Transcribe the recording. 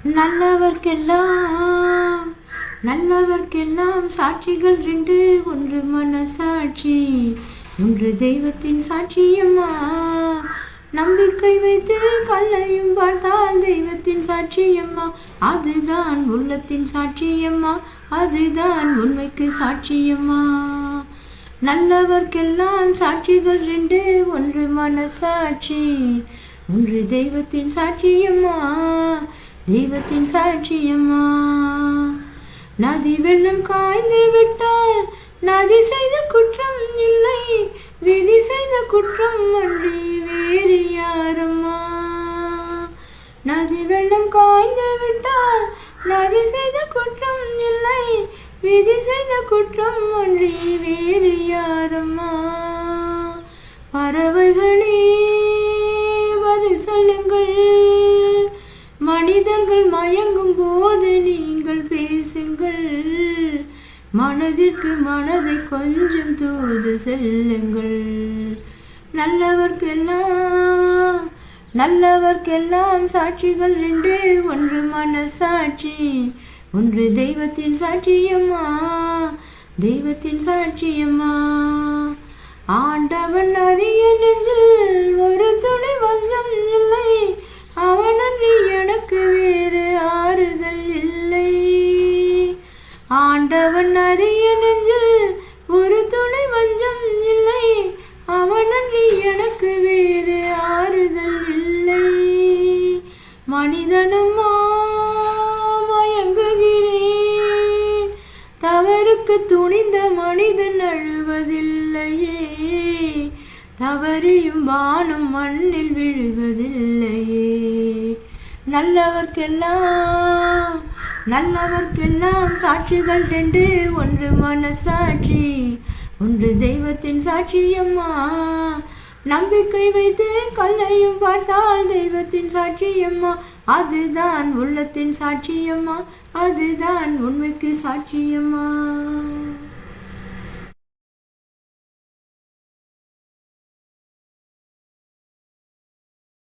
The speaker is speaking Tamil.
நல்லவர்க்கெல்லாம் நல்லவர்க்கெல்லாம் சாட்சிகள் ரெண்டு, ஒன்று மனசாட்சி, ஒன்று தெய்வத்தின் சாட்சியம்மா. நம்பிக்கை வைத்து கல்லையும் பார்த்தால் தெய்வத்தின் சாட்சியம்மா, அதுதான் உள்ளத்தின் சாட்சியம்மா, அதுதான் உண்மைக்கு சாட்சியம்மா. நல்லவர்க்கெல்லாம் சாட்சிகள் ரெண்டு, ஒன்று மனசாட்சி, ஒன்று தெய்வத்தின் சாட்சியம்மா, தெய்வத்தின் சாட்சியம்மா. நதி வெள்ளம் காய்ந்து விட்டால் நதி செய்த குற்றம் இல்லை, விதி செய்த குற்றம் அன்றி வேறு யாரம்மா. நதி வெள்ளம் காய்ந்து விட்டால் நதி செய்த குற்றம் இல்லை, விதி செய்த குற்றம் அன்றி வேறு யாரம்மா. பறவைகளே பதில் சொல்லுங்கள், மனிதர்கள் மயங்கும் போது நீங்கள் பேசுங்கள், மனதிற்கு மனதை கொஞ்சம் தூது செல்லுங்கள். நல்லவர்க்கெல்லாம் சாட்சிகள் ரெண்டு, ஒன்று மனசாட்சி, ஒன்று தெய்வத்தின் சாட்சியம்மா, தெய்வத்தின் சாட்சியம்மா. ஆண்டவன் அறிய நெஞ்சில் ஒரு துளி வஞ்சம் இல்லை, அவனன்றி எனக்கு வேறு ஆறுதல் இல்லை. ஆண்டவன் அறிய நெஞ்சில் ஒரு துளி வஞ்சம் இல்லை, அவனன்றி எனக்கு வேறு ஆறுதல் இல்லை. மனிதனம்மா மயங்குகிறேன், தவறுக்கு துணிந்த மனிதன் அழுவதில்லையே, தவறியும் வானம் மண்ணில் விழுவதில்லையே. நல்லவர்க்கெல்லாம் சாட்சிகள் ரெண்டு, ஒன்று மனசாட்சி, ஒன்று தெய்வத்தின் சாட்சியம்மா. நம்பிக்கை வைத்து கல்லையும் பார்த்தால் தெய்வத்தின் சாட்சியம்மா, அதுதான் உள்ளத்தின் சாட்சியம்மா, அதுதான் உண்மைக்கு சாட்சியம்மா.